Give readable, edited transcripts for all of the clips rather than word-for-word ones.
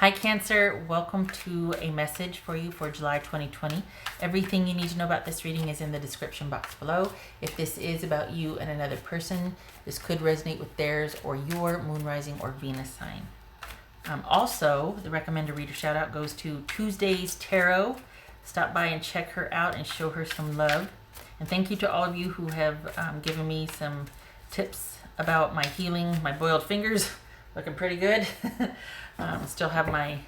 Hi Cancer, welcome to a message for you for July 2020. Everything you need to know about this reading is in the description box below. If this is about you and another person, this could resonate with theirs or your moon, rising, or Venus sign. Also, the recommended reader shout out goes to Tuesday's Tarot. Stop by and check her out and show her some love. And thank you to all of you who have given me some tips about my healing, my boiled fingers. Looking pretty good. Still have my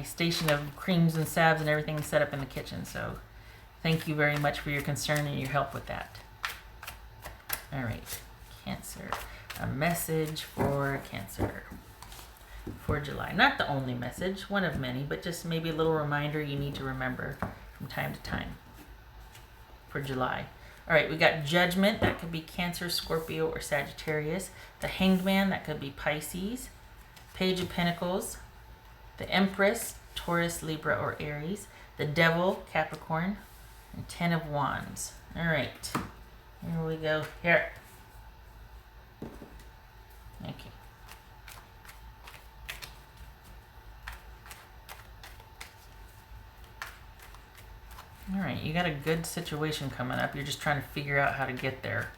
station of creams and salves and everything set up in the kitchen. So thank you very much for your concern and your help with that. All right, Cancer. A message for Cancer for July. Not the only message, one of many, but just maybe a little reminder you need to remember from time to time for July. All right, we got Judgment. That could be Cancer, Scorpio, or Sagittarius. The Hanged Man. That could be Pisces. Page of Pentacles. The Empress, Taurus, Libra, or Aries. The Devil, Capricorn. And Ten of Wands. All right, here we go. Here. Okay. All right, you got a good situation coming up. You're just trying to figure out how to get there.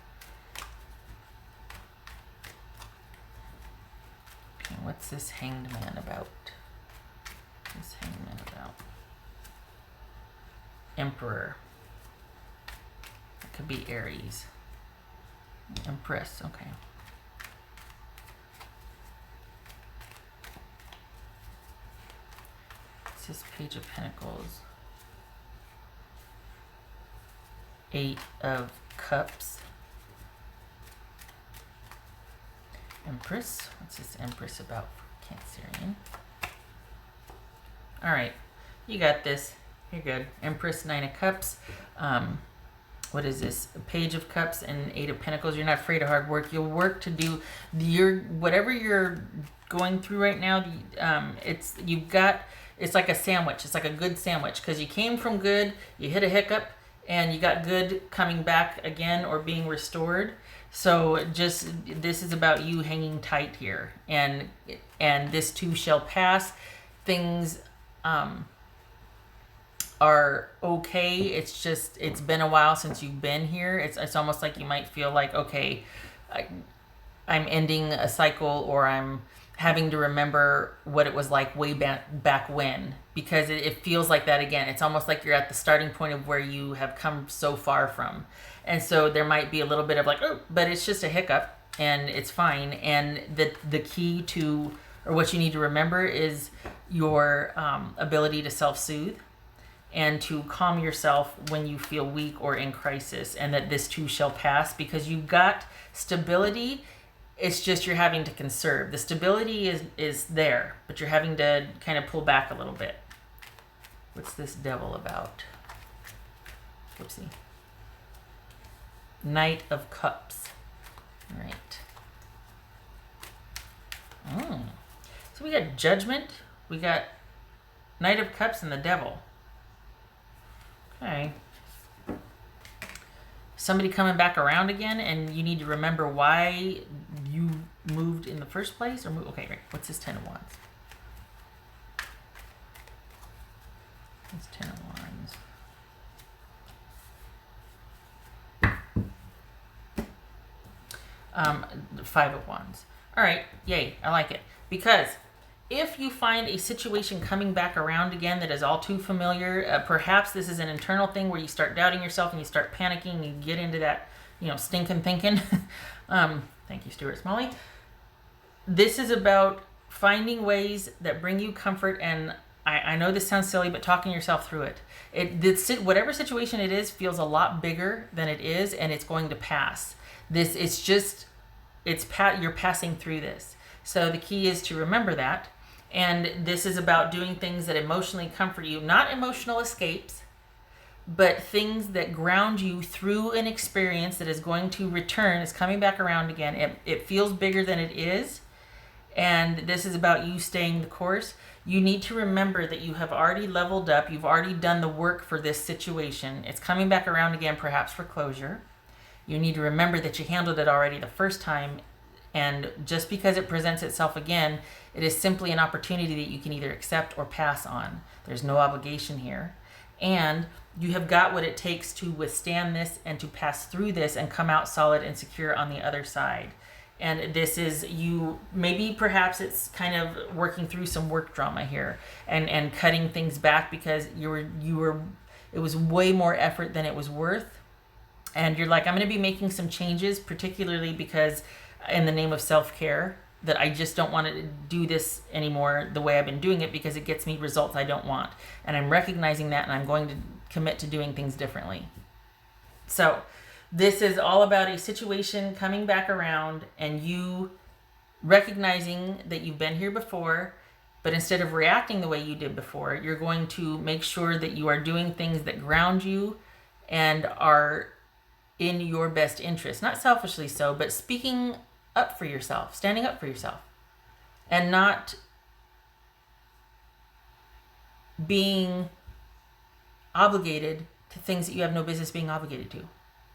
Okay, what's this Hanged Man about? What's this Hanged Man about? Emperor. It could be Aries. Empress, okay. What's this Page of Pentacles? Eight of Cups. Empress. What's this Empress about for Cancerian? All right, you got this. You're good. Empress, Nine of Cups. What is this? A Page of Cups and Eight of Pentacles. You're not afraid of hard work. You'll work to do whatever you're going through right now. It's like a sandwich. It's like a good sandwich because you came from good. You hit a hiccup. And you got good coming back again or being restored. So just this is about you hanging tight here. And this too shall pass. Things are okay. It's just, it's been a while since you've been here. It's almost like you might feel like, okay, I'm ending a cycle, or I'm having to remember what it was like way back when, because it feels like that again. It's almost like you're at the starting point of where you have come so far from. And so there might be a little bit of like, oh, but it's just a hiccup and it's fine. And the key to, or what you need to remember is your ability to self-soothe and to calm yourself when you feel weak or in crisis, and that this too shall pass, because you've got stability. It's just you're having to conserve. The stability is there, but you're having to kind of pull back a little bit. What's this Devil about? Whoopsie. Knight of Cups. All right. So we got Judgment. We got Knight of Cups and the Devil. Okay. Somebody coming back around again, and you need to remember why you moved in the first place. Okay, right. What's this Ten of Wands? It's Ten of Wands. Five of Wands. All right, yay, I like it. Because if you find a situation coming back around again that is all too familiar, perhaps this is an internal thing where you start doubting yourself and you start panicking and you get into that, stinking thinking. Thank you, Stuart Smalley. This is about finding ways that bring you comfort, and I know this sounds silly, but talking yourself through it. Whatever situation it is feels a lot bigger than it is, and it's going to pass. You're passing through this. So the key is to remember that. And this is about doing things that emotionally comfort you, not emotional escapes, but things that ground you through an experience that is going to return, is coming back around again. It feels bigger than it is. And this is about you staying the course. You need to remember that you have already leveled up. You've already done the work for this situation. It's coming back around again, perhaps for closure. You need to remember that you handled it already the first time, And just because it presents itself again, it is simply an opportunity that you can either accept or pass on. There's no obligation here. And you have got what it takes to withstand this and to pass through this and come out solid and secure on the other side. And this is you, maybe perhaps it's kind of working through some work drama here and cutting things back because it was way more effort than it was worth. And you're like, I'm going to be making some changes, particularly because in the name of self-care, that I just don't want to do this anymore the way I've been doing it because it gets me results I don't want. And I'm recognizing that, and I'm going to commit to doing things differently. So this is all about a situation coming back around and you recognizing that you've been here before, but instead of reacting the way you did before, you're going to make sure that you are doing things that ground you and are in your best interest. Not selfishly so, but speaking up for yourself, standing up for yourself, and not being obligated to things that you have no business being obligated to.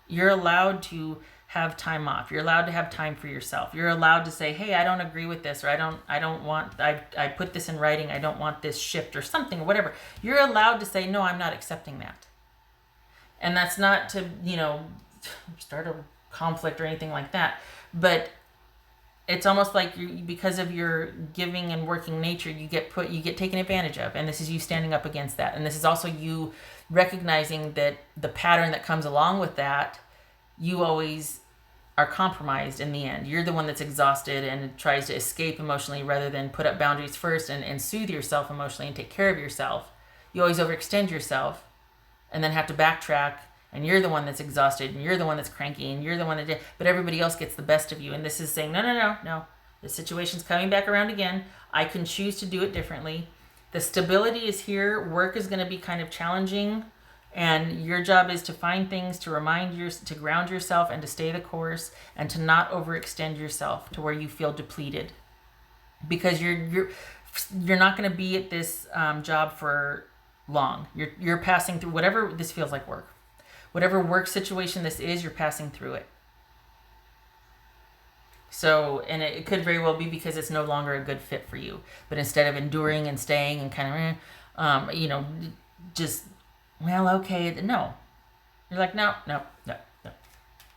You're allowed to have time off. You're allowed to have time for yourself. You're allowed to say, hey, I don't agree with this, or I put this in writing, I don't want this shipped or something, or whatever. You're allowed to say, no, I'm not accepting that. And that's not to, start a conflict or anything like that. But it's almost like because of your giving and working nature, you get taken advantage of. And this is you standing up against that. And this is also you recognizing that the pattern that comes along with that, you always are compromised in the end. You're the one that's exhausted and tries to escape emotionally rather than put up boundaries first and soothe yourself emotionally and take care of yourself. You always overextend yourself and then have to backtrack, and you're the one that's exhausted and you're the one that's cranky and you're the one that but everybody else gets the best of you. And this is saying, no. The situation's coming back around again. I can choose to do it differently. The stability is here. Work is going to be kind of challenging. And your job is to find things to to ground yourself and to stay the course and to not overextend yourself to where you feel depleted. Because you're not going to be at this job for long. You're passing through whatever this feels like work. Whatever work situation this is, you're passing through it. So, and it could very well be because it's no longer a good fit for you. But instead of enduring and staying and kind of, just, well, okay, no. You're like, no.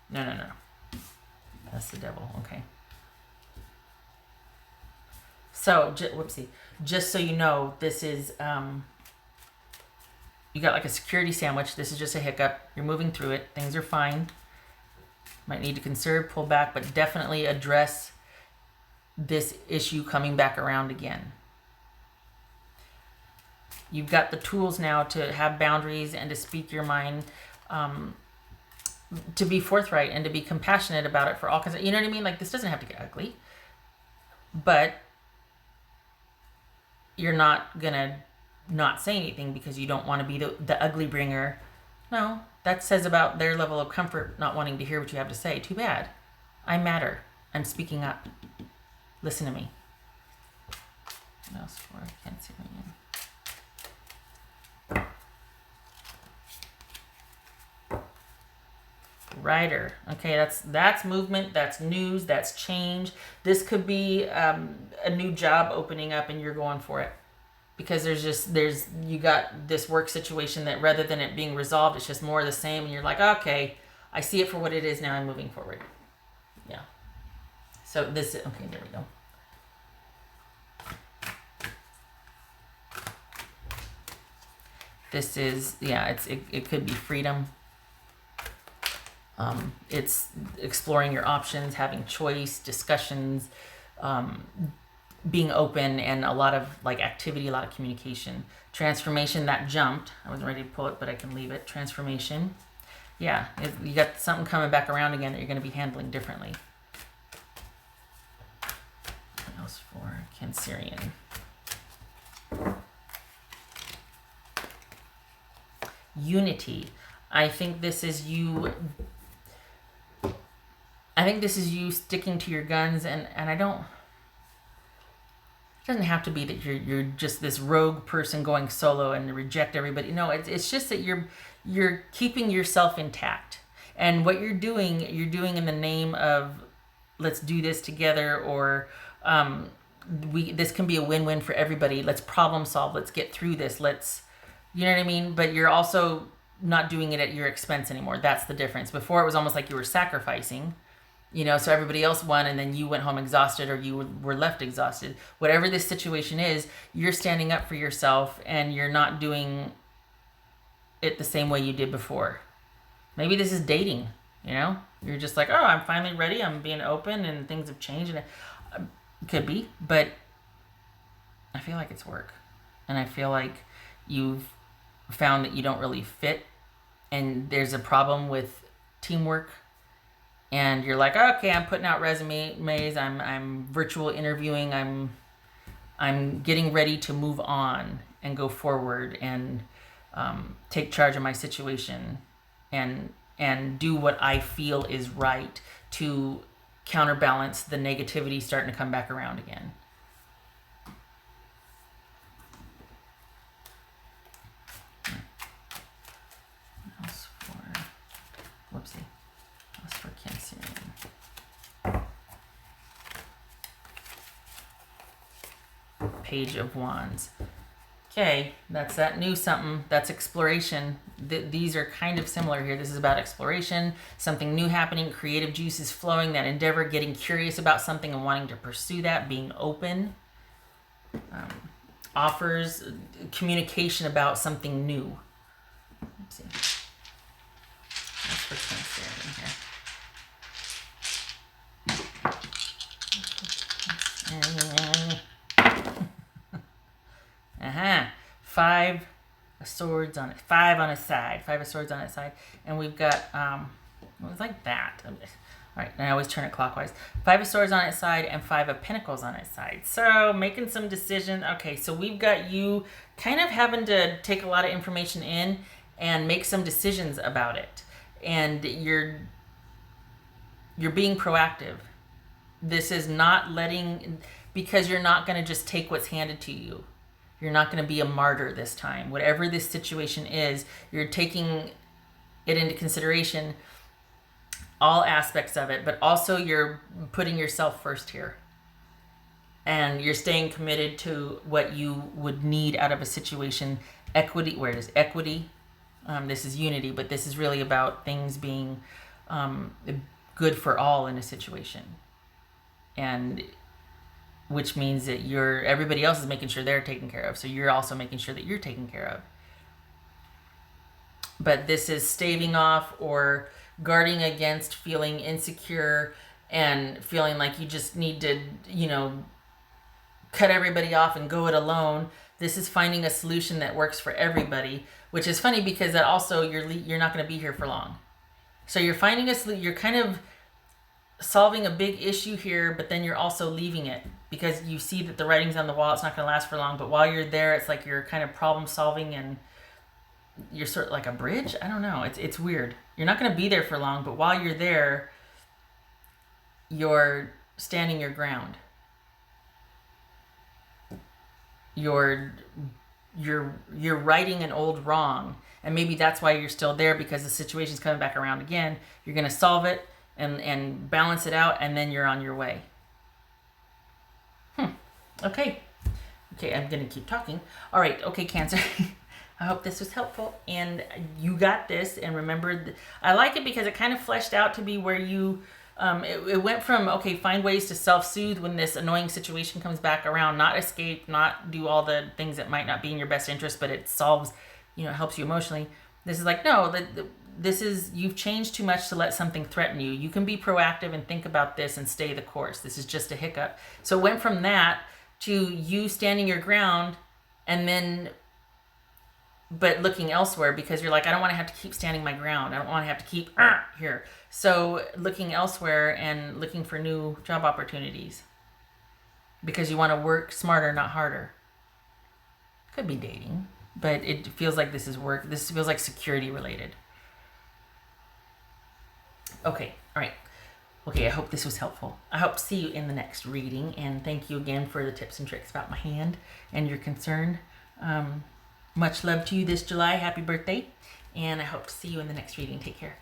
That's the devil, okay. So, just so you know, this is, you got like a security sandwich. This is just a hiccup. You're moving through it. Things are fine. Might need to conserve, pull back, but definitely address this issue coming back around again. You've got the tools now to have boundaries and to speak your mind, to be forthright and to be compassionate about it for all kinds of, you know what I mean? Like, this doesn't have to get ugly, but you're not going to not say anything because you don't want to be the ugly bringer. No, that says about their level of comfort not wanting to hear what you have to say. Too bad. I matter. I'm speaking up. Listen to me. What else for cancerian? Rider. Okay, that's movement, that's news, that's change. This could be a new job opening up and you're going for it. Because you got this work situation that rather than it being resolved, it's just more of the same. And you're like, okay, I see it for what it is now. I'm moving forward. Yeah. So okay, there we go. This is, it could be freedom. It's exploring your options, having choice, discussions, being open, and a lot of activity, a lot of communication. Transformation, that jumped. I wasn't ready to pull it, but I can leave it. Transformation. Yeah, you got something coming back around again that you're going to be handling differently. What else for cancerian? Unity. I think this is you sticking to your guns, and I don't. It doesn't have to be that you're just this rogue person going solo and reject everybody. No, it's just that you're keeping yourself intact, and what you're doing in the name of let's do this together, or this can be a win-win for everybody. Let's problem solve. Let's get through this. You know what I mean? But you're also not doing it at your expense anymore. That's the difference. Before, it was almost like you were sacrificing, so everybody else won and then you went home exhausted, or you were left exhausted. Whatever this situation is, you're standing up for yourself and you're not doing it the same way you did before. Maybe this is dating, You're just like, oh, I'm finally ready. I'm being open and things have changed. And it could be, but I feel like it's work. And I feel like you've found that you don't really fit, and there's a problem with teamwork, and you're like, okay, I'm putting out resumes, I'm virtual interviewing, I'm getting ready to move on and go forward and take charge of my situation and do what I feel is right to counterbalance the negativity starting to come back around again. Whoopsie. That's for Cancerian. Page of Wands. Okay, that's that new something. That's exploration. These are kind of similar here. This is about exploration, something new happening, creative juices flowing, that endeavor, getting curious about something and wanting to pursue that, being open. Offers communication about something new. Let's see. That's for Cancerian here. Five of Swords on it. Five on a side. Five of Swords on its side. And we've got, it was like that. All right, and I always turn it clockwise. Five of Swords on its side and Five of Pentacles on its side. So making some decisions. Okay, so we've got you kind of having to take a lot of information in and make some decisions about it. And you're being proactive. This is not because you're not going to just take what's handed to you. You're not going to be a martyr this time. Whatever this situation is, you're taking it into consideration, all aspects of it, but also you're putting yourself first here. And you're staying committed to what you would need out of a situation. Equity, where it is equity. This is unity, but this is really about things being good for all in a situation. And which means that everybody else is making sure they're taken care of. So you're also making sure that you're taken care of. But this is staving off or guarding against feeling insecure and feeling like you just need to, cut everybody off and go it alone. This is finding a solution that works for everybody, which is funny because that also you're not going to be here for long. So you're finding you're kind of solving a big issue here, but then you're also leaving it because you see that the writing's on the wall. It's not going to last for long, but while you're there, it's like you're kind of problem solving and you're sort of like a bridge. I don't know. It's weird. You're not going to be there for long, but while you're there, you're standing your ground. You're righting an old wrong, and maybe that's why you're still there, because the situation's coming back around again. You're going to solve it and balance it out, and then you're on your way. Okay, I'm going to keep talking. All right, okay, Cancer. I hope this was helpful, and you got this. And remember, I like it because it kind of fleshed out to be where you, it went from, okay, find ways to self-soothe when this annoying situation comes back around, not escape, not do all the things that might not be in your best interest, but it solves, helps you emotionally. This is like, no, this is, you've changed too much to let something threaten you. You can be proactive and think about this and stay the course. This is just a hiccup. So it went from that to you standing your ground, and then but looking elsewhere, because you're like, I don't want to have to keep standing my ground. I don't want to have to keep here. So looking elsewhere and looking for new job opportunities because you want to work smarter, not harder. Could be dating, but it feels like this is work. This feels like security related. Okay. All right. Okay. I hope this was helpful. I hope to see you in the next reading, and thank you again for the tips and tricks about my hand and your concern. Much love to you this July. Happy birthday. And I hope to see you in the next reading. Take care.